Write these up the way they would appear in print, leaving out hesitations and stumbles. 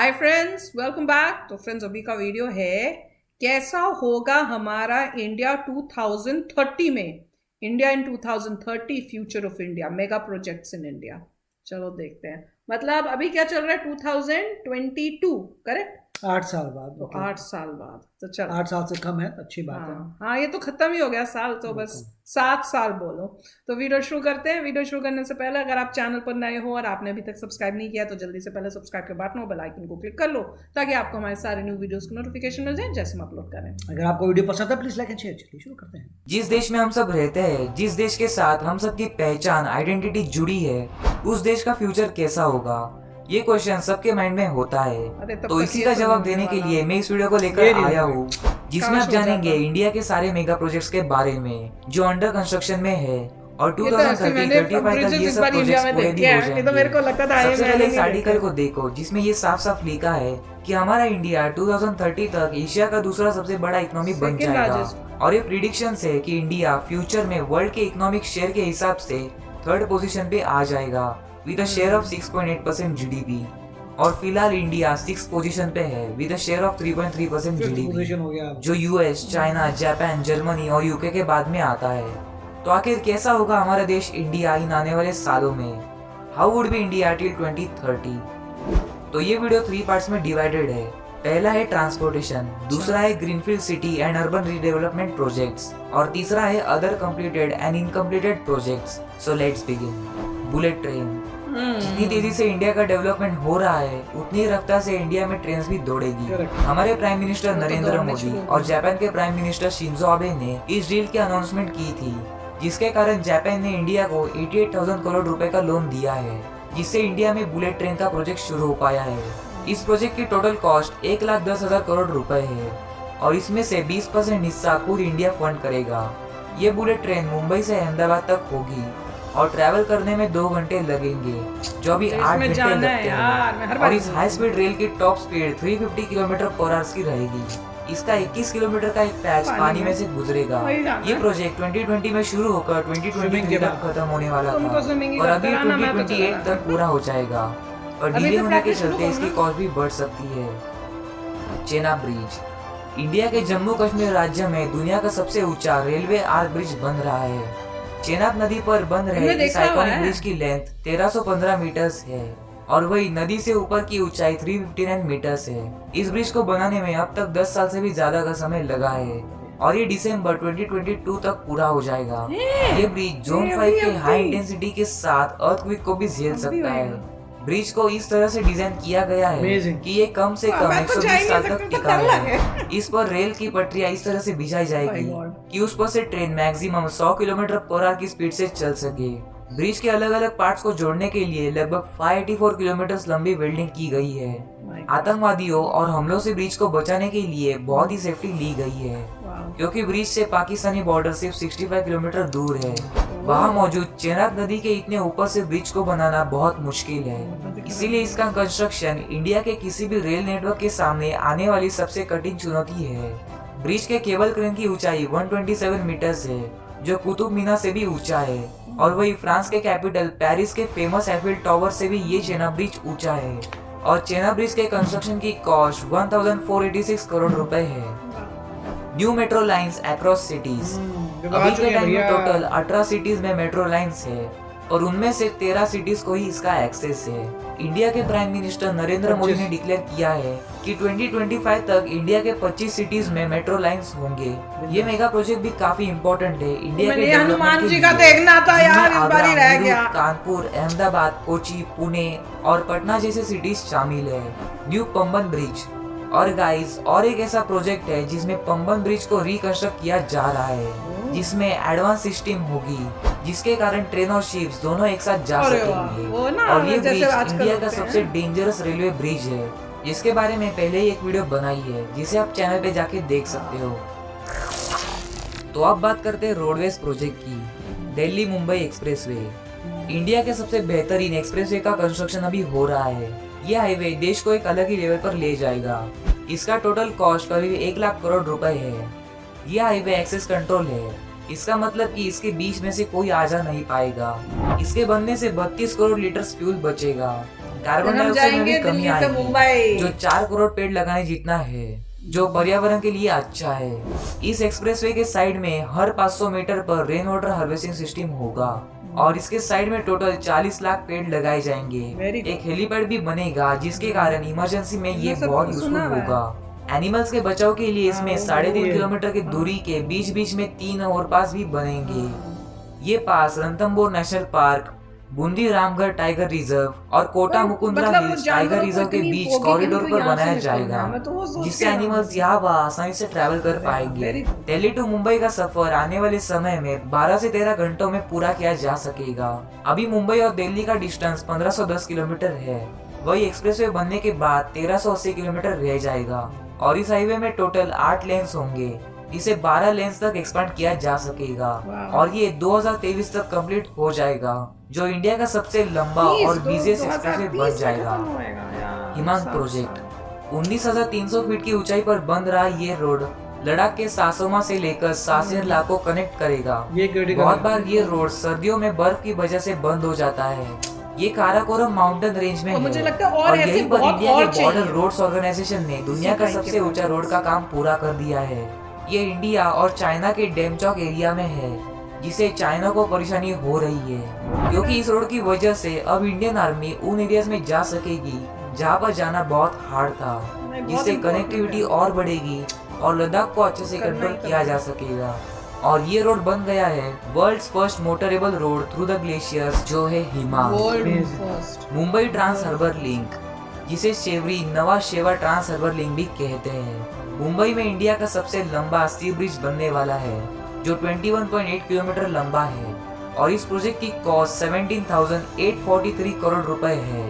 Hi friends, welcome back. तो friends, अभी का वीडियो है कैसा होगा हमारा इंडिया 2030 में। India in 2030, future of India, mega projects in India. चलो देखते हैं। मतलब अभी क्या चल रहा है, 2022, करेक्ट? 8 साल बाद तो मतलब 8 साल बाद तो चलो। 8 साल से कम है, अच्छी बात है। हाँ हाँ, ये तो खत्म ही हो गया साल, तो बस बिल्कुल। 7 साल बोलो। तो वीडियो शुरू करते हैं। वीडियो शुरू करने से पहले अगर आप चैनल पर नए हो और आपने अभी तक सब्सक्राइब नहीं किया तो जल्दी से पहले सब्सक्राइब के बटन और बेल आइकन को क्लिक कर लो, ताकि आपको हमारे सारे न्यू वीडियोस की नोटिफिकेशन मिल जाए जैसे हम अपलोड करें। अगर आपको वीडियो पसंद है प्लीज लाइक एंड शेयर। चलिए शुरू करते हैं। जिस देश में हम सब रहते हैं, जिस देश के साथ हम सब की पहचान आइडेंटिटी जुड़ी है, उस देश का फ्यूचर कैसा होगा, ये क्वेश्चन सबके माइंड में होता है। अरे तब तो तक इसी ये का तो जवाब नहीं देने होने के वाला। लिए मैं इस वीडियो को ये लेकर नहीं आया होगा। हूँ, जिसमें काश आप हो जानेंगे जाता। इंडिया के सारे मेगा प्रोजेक्ट्स के बारे में जो अंडर कंस्ट्रक्शन में है और ये तो ऐसे 2030 मैंने 35 तक ब्रिजेस ये इस सब बार इंडिया प्रोजेक्ट्स में पूरे भी देखे हो हैं, ये तो मेरे को लगता था जाएंगे। सबसे पहले इस आर्टिकल देखे। को देखो, जिसमें ये साफ साफ लिखा है कि हमारा इंडिया 2030 तक एशिया का दूसरा सबसे बड़ा इकोनॉमी बन सेकंड जाएगा। लार्जेस्ट। और ये प्रिडिक्शन है कि इंडिया फ्यूचर में वर्ल्ड के इकोनॉमिक शेयर के हिसाब से थर्ड पोजीशन पे आ जाएगा with a share of 6.8% GDP. और फिलहाल इंडिया 6th पोजीशन पे है with a share of 3.3% fifth GDP, position हो गया। जो यूएस, चाइना, जापान, जर्मनी और यूके के बाद में आता है। तो आखिर कैसा होगा हमारा देश इंडिया इन आने वाले सालों में? How would be India till 2030? तो ये वीडियो 3 पार्ट्स में डिवाइडेड है। पहला है ट्रांसपोर्टेशन, दूसरा है greenfield city and urban redevelopment projects, और तीसरा है other completed and incompleted projects. So let's begin. Bullet train. जितनी तेजी से इंडिया का डेवलपमेंट हो रहा है, उतनी रफ्तार से इंडिया में ट्रेन भी दौड़ेगी। Correct. हमारे प्राइम मिनिस्टर वो तो नरेंद्र दौड़ने मोदी शुरू हो और गई। जापान के प्राइम मिनिस्टर शिंजो आबे ने इस डील की अनाउंसमेंट की थी, जिसके कारण जापान ने इंडिया को 88,000 करोड़ रुपए का लोन दिया है, जिससे इंडिया में बुलेट ट्रेन का प्रोजेक्ट शुरू हो पाया है। इस प्रोजेक्ट की टोटल कॉस्ट 1,10,000 करोड़ रुपए है और इसमें से 20% हिस्सा खुद इंडिया फंड करेगा। ये बुलेट ट्रेन मुंबई से अहमदाबाद तक होगी और ट्रैवल करने में 2 घंटे लगेंगे, जो अभी तो 8 इसमें घंटे जाना है लगते यार, मैं हर हैं। बार और इस बोलती हाई हूँ। स्पीड रेल की टॉप स्पीड 350 किलोमीटर पर आवर्स की रहेगी। इसका 21 किलोमीटर का एक पैच पानी में से गुजरेगा। वही जाना ये है। प्रोजेक्ट 2020 में शुरू होकर Swimming 2023 के तक बाद। खत्म होने वाला तुमको swimming ही था और अभी करते रहना, मैं तो 2028 चला तक रहा। पूरा हो जाएगा। और अभी डिले तो होने के practice शुरू चलते करो इसकी ना। कॉस्ट भी बढ़ सकती है। चेनाब ब्रिज। इंडिया के जम्मू कश्मीर राज्य में दुनिया का सबसे ऊंचा रेलवे आर्क ब्रिज बन रहा है। चेनाब नदी पर बन रहे हमने इस देखा हुआ आइकॉनिक है। ब्रिज की लेंथ 1315 मीटर्स है और वही नदी से ऊपर की ऊंचाई 359 मीटर्स है। इस ब्रिज को बनाने में अब तक 10 साल से भी ज्यादा का समय लगा है और ये दिसंबर 2022 तक पूरा हो जाएगा। ये ब्रिज जोन 5 के हाई इंटेंसिटी के साथ अर्थक्वेक को भी झेल सकता है। ब्रिज को इस तरह से डिजाइन किया गया है Amazing. कि ये कम से कम मैं तो 120 जा ही साल नहीं तक सकती, टिका डर है। लगे। इस पर रेल की पटरियां इस तरह से बिछाई जाएगी My God. कि उस पर से train maximum 100 kilometre per hour की स्पीड से चल सके। ब्रिज के अलग अलग पार्ट्स को जोड़ने के लिए लगभग 584 किलोमीटर लंबी वेल्डिंग की गई है। आतंकवादियों और हमलों से ब्रिज को बचाने के लिए बहुत ही सेफ्टी ली गई है, क्योंकि ब्रिज से पाकिस्तानी बॉर्डर सिर्फ 65 किलोमीटर दूर है। वहाँ मौजूद चेनाब नदी के इतने ऊपर से ब्रिज को बनाना बहुत मुश्किल है, इसीलिए इसका कंस्ट्रक्शन इंडिया के किसी भी रेल नेटवर्क के सामने आने वाली सबसे कठिन चुनौती है। ब्रिज के केबल क्रेन की ऊंचाई 127 मीटर्स है, जो कुतुब मीनार से भी ऊंचा है, और वही फ्रांस के कैपिटल पेरिस के फेमस एफिल टावर से भी ये चेनाब ब्रिज ऊंचा है। और चेनाब ब्रिज के कंस्ट्रक्शन की कॉस्ट 1486 करोड़ रुपए है। New metro lines across cities. अभी के टाइम में टोटल 18 सिटीज में मेट्रो लाइंस है और उनमें से 13 सिटीज को ही इसका एक्सेस है। इंडिया के प्राइम मिनिस्टर नरेंद्र मोदी ने डिक्लेयर किया है कि 2025 तक इंडिया के 25 सिटीज में मेट्रो लाइंस होंगे। ये मेगा प्रोजेक्ट भी काफी इम्पोर्टेंट है इंडिया के हनुमान जी का देखना था यार, इस बार ही रह गया। कानपुर, अहमदाबाद, कोची, पुणे और पटना जैसे सिटीज शामिल है। New Pamban bridge. और गाइस, और एक ऐसा प्रोजेक्ट है जिसमें पंबन ब्रिज को रिकंस्ट्रक्ट किया जा रहा है, जिसमें एडवांस सिस्टम होगी, जिसके कारण ट्रेन और शिप्स दोनों एक साथ जा सकेंगे। और ये ब्रिज इंडिया का सबसे डेंजरस रेलवे ब्रिज है, जिसके बारे में पहले ही एक वीडियो बनाई है, जिसे आप चैनल पे जाके देख सकते हो। तो अब बात करते हैं रोडवेज प्रोजेक्ट की। दिल्ली मुंबई एक्सप्रेसवे। इंडिया के सबसे बेहतरीन एक्सप्रेसवे का कंस्ट्रक्शन अभी हो रहा है। यह हाईवे देश को एक अलग ही लेवल पर ले जाएगा। इसका टोटल कॉस्ट करीब 1 लाख करोड़ रुपए है। यह हाईवे एक्सेस कंट्रोल है, इसका मतलब कि इसके बीच में से कोई आ जा नहीं पाएगा। इसके बनने से 32 करोड़ लीटर फ्यूल बचेगा। कार्बन हम डाइऑक्साइड में भी जाएंगे कमी दिल्ली से आएगी, मुंबई। जो 4 करोड़ पेड़ लगाने जितना है, जो पर्यावरण के लिए अच्छा है। इस एक्सप्रेसवे के साइड में हर 500 मीटर पर रेन वाटर हार्वेस्टिंग सिस्टम होगा और इसके साइड में टोटल 40 लाख पेड़ लगाए जाएंगे। Very good. एक हेलीपैड भी बनेगा जिसके कारण इमरजेंसी में ये सब बहुत तो यूजफुल सुना हुआ है। होगा। एनिमल्स के बचाव के लिए इसमें 3.5 किलोमीटर की दूरी के बीच बीच में 3 ओवरपास भी बनेंगे। ये पास Ranthambore National Park, Bundi Ramgarh Tiger Reserve और कोटा मुकुंदरा मतलब हिल्स जानवरों टाइगर को रिजर्व के इतनी बीच होगी कॉरिडोर इनको पर यहाँ से बनाया निकलना है। जाएगा, मैं तो वो सोच जिससे के रहा हूँ। एनिमल्स यहाँ वहाँ आसानी से ट्रैवल कर पाएंगे। Very good. Delhi to Mumbai का सफर आने वाले समय में 12 से 13 घंटों में पूरा किया जा सकेगा। अभी मुंबई और दिल्ली का डिस्टेंस 1510 किलोमीटर है, वही एक्सप्रेसवे बनने के बाद 1380 किलोमीटर रह जाएगा और इस हाईवे में टोटल 8 लेन्स होंगे। इसे 12 लेन्स तक एक्सपेंड किया जा सकेगा और ये 2023 तक कंप्लीट हो जाएगा, जो इंडिया का सबसे लंबा और बिजिएस्ट एक्सप्रेसवे बन जाएगा। हिमांग प्रोजेक्ट 19,300 फीट की ऊंचाई पर बन रहा ये रोड लद्दाख के सासोमा से लेकर सासिर को कनेक्ट करेगा। ये critical बहुत है। बार ये रोड सर्दियों में बर्फ की वजह से बंद हो जाता है। ये काराकोरम माउंटेन रेंज में तो है मुझे लगता है और ऐसे यहीं पर बहुत इंडिया और के बॉर्डर चाहिए। रोड्स ऑर्गेनाइजेशन ने दुनिया का इसी सबसे टाइप के ऊंचा रोड का काम पूरा कर दिया है। ये इंडिया और चाइना के डेमचौक एरिया में है, जिसे चाइना को परेशानी हो रही है क्योंकि इस रोड की वजह से अब इंडियन आर्मी उन एरियाज में जा सकेगी जहाँ पर जाना बहुत हार्ड था, जिससे कनेक्टिविटी और बढ़ेगी और लद्दाख को अच्छे से कंट्रोल किया जा सकेगा। और ये रोड बन गया है world's first motorable road through the glaciers, जो है Himalaya. World first Mumbai trans harbour link, जिसे Sewri Nhava Sheva trans harbour link भी कहते हैं, मुंबई में इंडिया का सबसे लंबा सी ब्रिज बनने वाला है, जो 21.8 किलोमीटर लंबा है और इस प्रोजेक्ट की कॉस्ट 17,843 करोड़ रुपए है।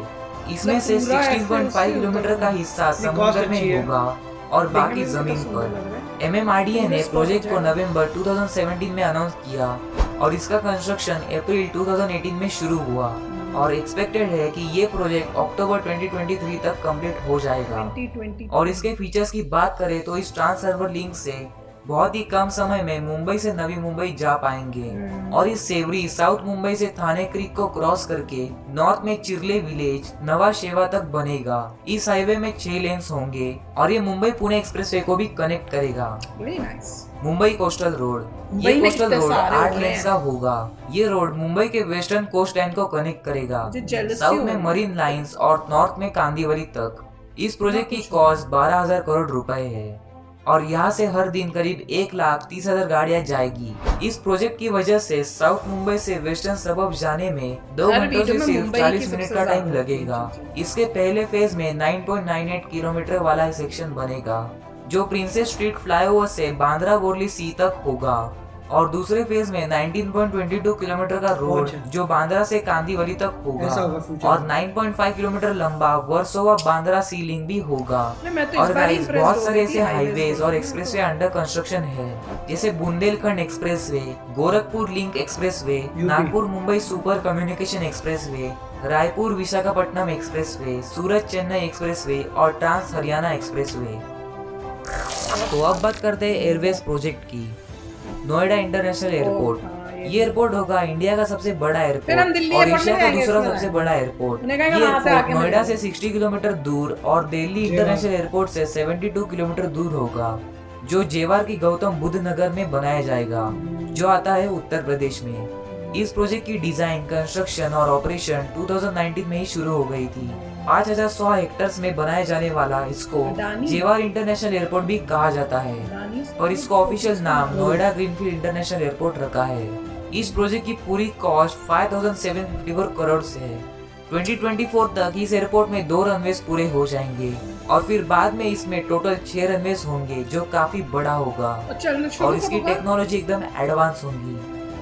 इसमें से 16.5 किलोमीटर का हिस्सा समुद्र में होगा और बाकी जमीन पर। MMRDA ने प्रोजेक्ट को नवंबर 2017 में अनाउंस किया और इसका कंस्ट्रक्शन अप्रैल 2018 में शुरू हुआ और एक्सपेक्टेड है कि ये प्रोजेक्ट अक्टूबर 2023 तक कंप्लीट हो जाएगा। 2020 और इसके फीचर्स की बात करें तो इस ट्रांस हार्बर लिंक से बहुत ही कम समय में मुंबई से नवी मुंबई जा पाएंगे और इस सेवरी साउथ मुंबई से थाने क्रीक को क्रॉस करके नॉर्थ में चिरले विलेज नवा शेवा तक बनेगा। इस हाईवे में 6 लेन्स होंगे और ये मुंबई पुणे एक्सप्रेसवे को भी कनेक्ट करेगा। Very nice. Mumbai coastal road, Mumbai ये में कोस्टल कितने रोड सारे 8 हो रहे लेन्स हैं। का होगा। ये रोड मुंबई के वेस्टर्न कोस्ट लाइन को कनेक्ट करेगा, मुझे jealousy साउथ हो में रही है। मरीन लाइंस और नॉर्थ में कांदीवली तक। इस प्रोजेक्ट की कॉस्ट 12,000 करोड़ रुपए है और यहाँ से हर दिन करीब 1,30,000 गाड़ियाँ जाएगी। इस प्रोजेक्ट की वजह से साउथ मुंबई से वेस्टर्न सबब जाने में 2 हर घंटों वीडियो से में सिर्फ मुंबई 40 की मिनट सबसे का टाइम ज्यादा लगेगा। होती है। इसके पहले फेज में 9.98 किलोमीटर वाला सेक्शन बनेगा, जो प्रिंसेस स्ट्रीट फ्लाईओवर से बांद्रा बोरली सी तक होगा और दूसरे फेज में 19.22 किलोमीटर का रोड जो बांद्रा से कांदीवली तक होगा ऐसा होगा future और में। 9.5 किलोमीटर लंबा वर्सोवा बांद्रा सी लिंक भी होगा। मैं तो इस और बार ही गाइस impressed बहुत हो सारे गई ऐसे थी हाईवेज और से। एक्सप्रेसवे अंडर कंस्ट्रक्शन है, जैसे Bundelkhand Expressway, Gorakhpur Link Expressway, Nagpur Mumbai Super Communication Expressway, Raipur Visakhapatnam Expressway, Surat Chennai Expressway और ट्रांस हरियाणा एक्सप्रेसवे। तो अब बात करते हैं एयरवेज प्रोजेक्ट की। नोएडा इंटरनेशनल एयरपोर्ट, ये एयरपोर्ट होगा इंडिया का सबसे बड़ा फिर हम एयरपोर्ट दिल्ली और एयरपोर्ट एशिया में का जाएंगे दूसरा इसके सबसे बाद। बड़ा एयरपोर्ट। मैंने ये कहा वहाँ से एयरपोर्ट आके नोएडा मिलेंगे। से 60 किलोमीटर दूर और दिल्ली इंटरनेशनल एयरपोर्ट से 72 किलोमीटर दूर होगा, जो जेवार की गौतम बुद्ध नगर में बनाया जाएगा, जो आता है उत्तर प्रदेश में। इस प्रोजेक्ट की डिजाइन, कंस्ट्रक्शन और ऑपरेशन 2019 में ही शुरू हो गई थी। 5,100 हेक्टर्स में बनाए जाने वाला इसको अडानी। जेवार इंटरनेशनल एयरपोर्ट भी कहा जाता है और इसका ऑफिशियल नाम नोएडा ग्रीनफील्ड इंटरनेशनल एयरपोर्ट रखा है। इस प्रोजेक्ट की पूरी कॉस्ट 5,754 करोड़ से है। 2024 तक इस एयरपोर्ट में 2 रनवेज पूरे हो जाएंगे और फिर बाद में इसमें टोटल 6 रनवेज होंगे, जो काफी बड़ा होगा और इसकी टेक्नोलॉजी एकदम एडवांस होगी।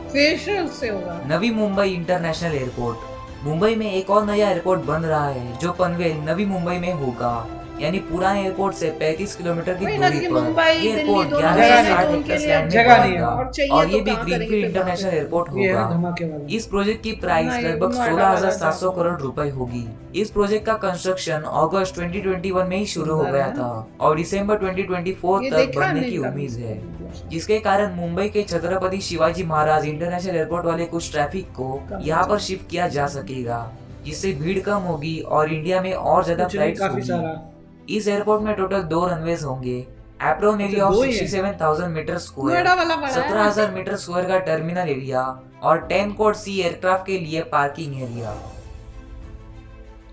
फेशियल से होगा। नवी मुंबई इंटरनेशनल एयरपोर्ट, मुंबई में एक और नया एयरपोर्ट बन रहा है, जो पनवेल नवी मुंबई में होगा, यानी पुराने एयरपोर्ट से 35 किलोमीटर की वही ना दूरी कि पर। मुंबई, ये एयरपोर्ट दिल्ली 11 दोनों से जगह 60 नहीं, हेक्टेयर्स उनके लैंड में जगह नहीं है। बनेगा और चाहिए और तो ये भी कहाँ करेंगे ग्रीनफील्ड फिर वहाँ इंटरनेशनल पे? एयरपोर्ट ये है होगा। धमाके वाला। इस प्रोजेक्ट की प्राइस नहीं, लगभग नोएडा 16,700 वाला करोड़ रुपए होगी। इस प्रोजेक्ट का कंस्ट्रक्शन अगस्त 2021 में ही शुरू हो गया था और दिसंबर 2024 ये तक देखा बनने नहीं की कभी। उम्मीद है, जिसके कारण मुंबई के छत्रपति शिवाजी महाराज इंटरनेशनल एयरपोर्ट वाले कुछ ट्रैफिक को यहाँ पर शिफ्ट किया जा सकेगा। जिससे भीड़ कम होगी और इंडिया में और ज्यादा Actually, फ्लाइट्स काफी होगी। सारा इस एयरपोर्ट में टोटल 2 रनवेज होंगे। एप्रोन एरिया ऑफ दो ही है? 67,000 मीटर स्क्वायर, नोएडा वाला बड़ा है। 17,000 मीटर स्क्वायर का टर्मिनल एरिया और 10 कोड सी एयरक्राफ्ट के लिए पार्किंग एरिया।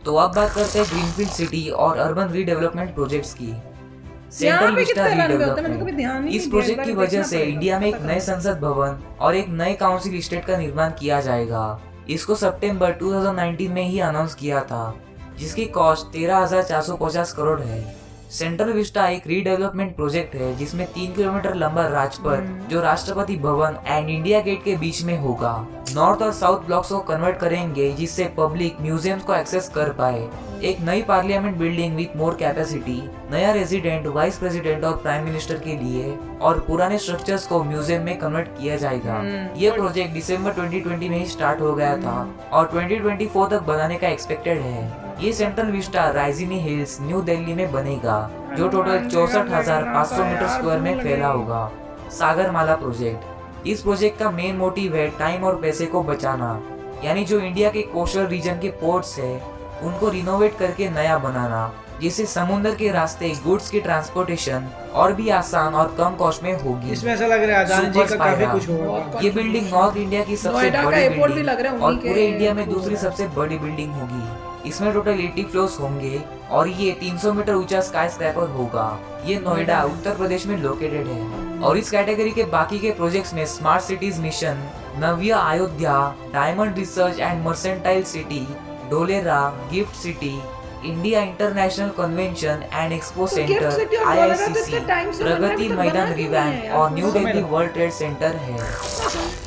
तो अब बात करते हैं ग्रीनफील्ड सिटी और अर्बन रीडेवलपमेंट प्रोजेक्ट्स की। यहाँ सेंट्रल पे विस्टा कितने रनवे होते हैं? मैंने तो कभी ध्यान रीडेवलपमेंट। ही इस नहीं दिया, प्रोजेक्ट एक की बार वजह देखना से पड़ेगा, इंडिया में एक पता नए करना। संसद भवन और एक नए काउंसिल इस्टेट का निर्माण किया जाएगा। इसको सितंबर 2019 में ही अनाउंस किया था, जिसकी कॉस्ट 13,450 करोड़ है। सेंट्रल विस्टा एक रीडेवलपमेंट प्रोजेक्ट है जिसमें 3 किलोमीटर लंबा राजपथ जो Rashtrapati Bhavan and India gate के बीच में होगा, नॉर्थ और साउथ ब्लॉक्स को कन्वर्ट करेंगे जिससे पब्लिक म्यूजियम्स को एक्सेस कर पाए। एक नई parliament building with more capacity, नया रेजिडेंट, वाइस प्रेसिडेंट और प्राइम मिनिस्टर के लिए, और पुराने स्ट्रक्चर्स को म्यूजियम में कन्वर्ट किया जाएगा। ये प्रोजेक्ट दिसंबर 2020 में ही स्टार्ट हो गया था और 2024 तक बनाने का एक्सपेक्टेड है। ये Central Vista Raisina Hills, New Delhi में बनेगा, जो टोटल 64,500 मीटर स्क्वायर में फैला होगा। सागरमाला प्रोजेक्ट। इस प्रोजेक्ट का मेन मोटिव है टाइम और पैसे को बचाना, यानी जो इंडिया के कोस्टल रीजन के पोर्ट्स है उनको रिनोवेट करके नया बनाना, जिससे समुद्र के रास्ते गुड्स की ट्रांसपोर्टेशन और भी आसान और कम कॉस्ट में होगी। इसमें ऐसा लग रहा है अदानी जी सुपर का काफी स्पाइरा। कुछ होगा। ये बिल्डिंग नॉर्थ इंडिया की सबसे नोएडा का बड़ी एयरपोर्ट भी बिल्डिंग लग रहा है और उन्हीं के पूरे इंडिया में थ्रू दूसरी है। सबसे बड़ी बिल्डिंग होगी। इसमें टोटल 80 फ्लोर्स होंगे और ये 300 मीटर ऊंचा स्काई स्क्रैपर होगा। ये नोएडा उत्तर प्रदेश में लोकेटेड है। और इस कैटेगरी के बाकी के प्रोजेक्ट्स में Smart Cities Mission, Navya Ayodhya, Diamond Research and Mercantile City, Dholera, Gift City, India International Convention and Expo तो गिफ्ट सेंटर सिटी और डोलेरा तो IICC, इतने टाइम से बनने प्रगति में तो मैदान बना ही नहीं रिवैम्प है यार। और न्यू समझ दिल्ली लो। वर्ल्ड ट्रेड सेंटर है।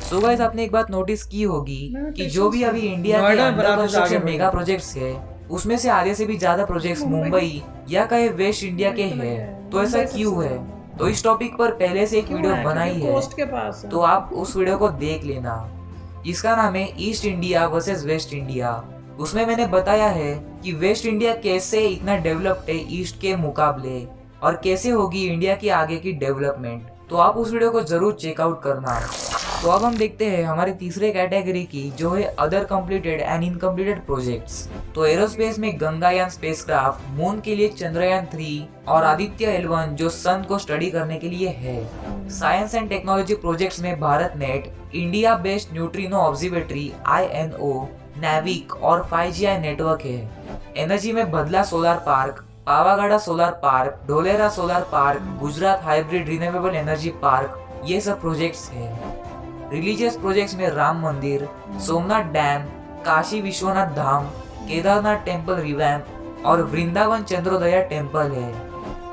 सो गाइस, आपने एक बात नोटिस की होगी कि जो भी अभी इंडिया के नोएडा अंडर बराबर से आगे कंस्ट्रक्शन बढ़ मेगा गया। प्रोजेक्ट्स है, उसमें से आधे से भी ज्यादा प्रोजेक्ट्स मुंबई या कहे वेस्ट इंडिया के हैं। तो ऐसा क्यों है? तो इस टॉपिक पर पहले से एक वीडियो बनाई है, कोस्ट के पास है। तो आप उस वीडियो को देख लेना। इसका नाम है east India versus West India. उसमें मैंने बताया है कि वेस्ट इंडिया कैसे इतना डेवलप्ड है ईस्ट के मुकाबले और कैसे होगी इंडिया की आगे की डेवलपमेंट। तो आप उस वीडियो को जरूर चेकआउट करना। तो अब हम देखते हैं हमारे तीसरे कैटेगरी की, जो है other completed and incompleted projects. तो एरोस्पेस में गंगायान स्पेसक्राफ्ट, मून के लिए चंद्रयान 3 और आदित्य L1 जो सन को स्टडी करने के लिए है। साइंस एंड टेक्नोलॉजी प्रोजेक्ट्स में Bharat net, India based neutrino observatory INO, NavIC और 5GI नेटवर्क है। एनर्जी में बदला solar park, Pavagadh solar park, Dholera solar park, Gujarat hybrid renewable energy park, ये सब प्रोजेक्ट्स हैं। रिलीजियस प्रोजेक्ट्स में राम मंदिर, Somnath dam, Kashi Vishwanath Dham, Kedarnath temple revamp और वृंदावन चंद्रोदया टेम्पल है।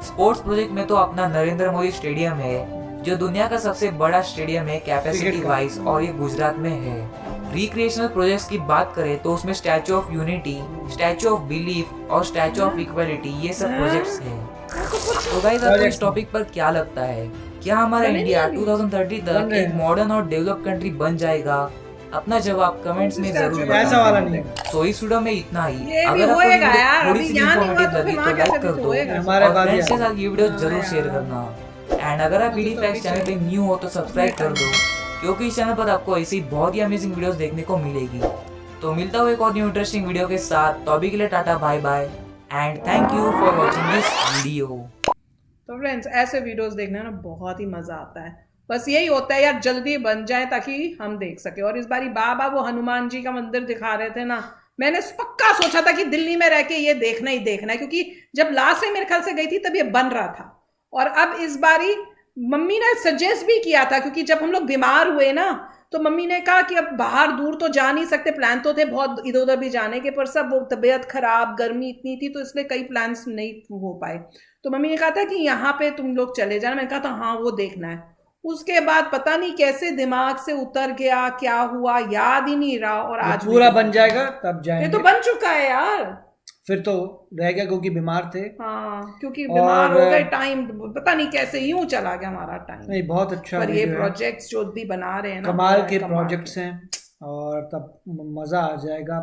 स्पोर्ट्स प्रोजेक्ट में तो अपना नरेंद्र मोदी स्टेडियम है, जो दुनिया का सबसे बड़ा स्टेडियम है कैपेसिटी वाइज, और ये गुजरात में है। रिक्रिएशनल प्रोजेक्ट्स की बात करें तो उसमें statue of unity, statue of belief और स्टैचू ऑफ इक्वालिटी, ये सब प्रोजेक्ट्स हैं। तो गाइस, आपको इस टॉपिक पर क्या लगता है? क्या हमारा इंडिया 2030 तक एक मॉडर्न और डेवलप कंट्री बन जाएगा? अपना जवाब कमेंट्स में जरूर ऐसा वाला नहीं है। बताना। तो इस वीडियो में इतना ही। ये भी अगर आपको होएगा वीडियो यार, थोड़ी अभी सी यहाँ नहीं हुआ इन्फॉर्मेटिव तो लगी फिर तो वहाँ लाइक कैसे कर भी दो होएगा। हमारे और बाद फ्रेंड्स के यार। साथ ये वीडियो जरूर शेयर करना। एंड अगर आप BD Facts चैनल पे न्यू हो तो सब्सक्राइब कर दो, क्योंकि इस चैनल पर आपको ऐसी बहुत ही अमेजिंग वीडियोस देखने को मिलेगी। तो मिलता हूँ एक और न्यू इंटरेस्टिंग वीडियो के साथ। तो अभी के लिए tata, bye bye and thank you for watching this video. तो फ्रेंड्स, ऐसे वीडियोस देखने में बहुत ही मजा आता है। बस यही होता है यार, जल्दी बन जाए ताकि हम देख सके। और इस बारी बाबा वो हनुमान जी का मंदिर दिखा रहे थे ना, मैंने पक्का सोचा था कि दिल्ली में रह के ये देखना ही देखना है, क्योंकि जब लास्ट टाइम मेरे ख्याल से गई थी तब ये बन रहा था। और अब इस बारी मम्मी ने सजेस्ट भी किया था, क्योंकि जब हम लोग बीमार हुए ना तो मम्मी ने कहा कि अब बाहर दूर तो जा नहीं सकते, प्लान तो थे बहुत इधर उधर भी जाने के, पर सब वो तबीयत खराब, गर्मी इतनी थी तो इसलिए कई प्लान्स नहीं हो पाए। तो मम्मी ने कहा था कि यहाँ पे तुम लोग चले जाना। मैंने कहा था हाँ वो देखना है। उसके बाद पता नहीं कैसे दिमाग से उतर गया, क्या हुआ याद ही नहीं रहा। और आज पूरा बन जाएगा तब ये जाएंगे। तो बन चुका है यार। फिर तो रह गया क्योंकि बीमार थे। हाँ, क्योंकि बीमार हो गए, टाइम पता नहीं कैसे यूं चला गया हमारा टाइम। नहीं, बहुत अच्छा पर ये वीडियो है। प्रोजेक्ट्स जो भी बना रहे हैं ना, कमाल के कमाल प्रोजेक्ट्स हैं और तब मज़ा आ जाएगा।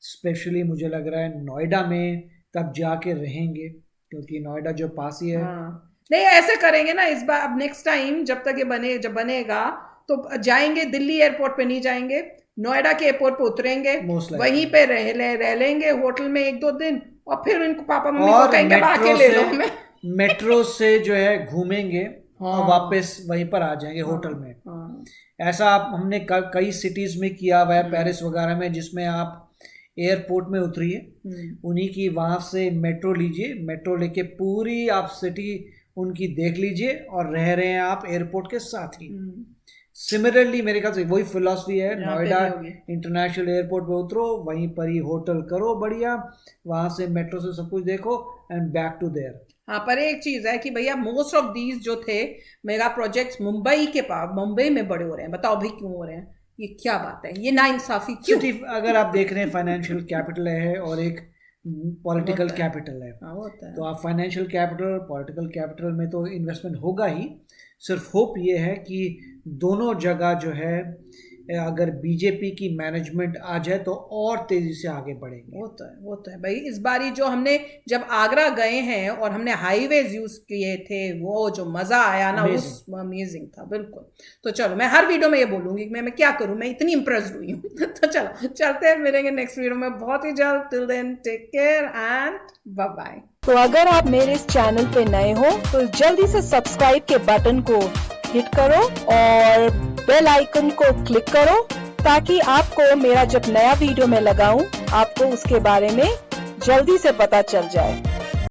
स्पेशली मुझे लग रहा है नोएडा में तब जाके रहेंगे, क्योंकि नोएडा जो पास ही है। हाँ। नहीं, ऐसे करेंगे ना इस बार, अब नेक्स्ट टाइम जब तक ये जब बनेगा तो जाएंगे दिल्ली एयरपोर्ट पे नहीं जाएंगे, नोएडा के एयरपोर्ट पे उतरेंगे, Most likely. वहीं पे रह लेंगे होटल में 1-2 दिन, और फिर इनको पापा मम्मी को और कहेंगे आके ले लो हमें। मेट्रो से जो है घूमेंगे और हाँ। वापस वहीं पर आ जाएंगे होटल में। हाँ। ऐसा हमने कई सिटीज में किया हुआ है, पेरिस वगैरह में, जिसमें आप एयरपोर्ट में उतरिए, उन्हीं की वहाँ से मेट्रो लीजिए, मेट्रो लेके पूरी आप सिटी उनकी देख लीजिए और रह रहे हैं आप एयरपोर्ट के साथ ही। सिमिलरली मेरे ख्याल से वही फिलॉसफी है, नोएडा इंटरनेशनल एयरपोर्ट पे उतरो, वहीं पर ही होटल करो बढ़िया, वहाँ से मेट्रो से सब कुछ देखो एंड बैक टू देयर। हाँ, पर एक चीज है कि भैया मोस्ट ऑफ दीज जो थे मेगा प्रोजेक्ट्स मुंबई के पास, मुंबई में बड़े हो रहे हैं। बताओ भाई क्यों हो रहे हैं? ये क्या बात है? ये नाइंसाफी क्यों? सिटी अगर आप देख रहे हैं फाइनेंशियल कैपिटल है और एक पॉलिटिकल कैपिटल है, तो आप फाइनेंशियल कैपिटल, पॉलिटिकल कैपिटल में तो इन्वेस्टमेंट होगा ही। सिर्फ होप ये है कि दोनों जगह जो है अगर बीजेपी की मैनेजमेंट आ जाए तो और तेजी से आगे बढ़ेंगे। वो तो है भाई। इस बारी जो हमने जब आगरा गए हैं और हमने हाईवेज यूज किए थे, वो जो मजा आया ना, वो अमेजिंग था बिल्कुल। तो चलो, मैं हर वीडियो में ये बोलूंगी कि मैं क्या करूं, मैं इतनी इंप्रेस्ड हुई हूँ। तो चलो चलते हैं, मिलेंगे नेक्स्ट वीडियो में बहुत ही जल्द। Till then take care and bye bye. तो अगर आप मेरे इस चैनल पे नए हो तो जल्दी से सब्सक्राइब के बटन को हिट करो और बेल आइकन को क्लिक करो, ताकि आपको मेरा जब नया वीडियो मैं लगाऊं आपको उसके बारे में जल्दी से पता चल जाए।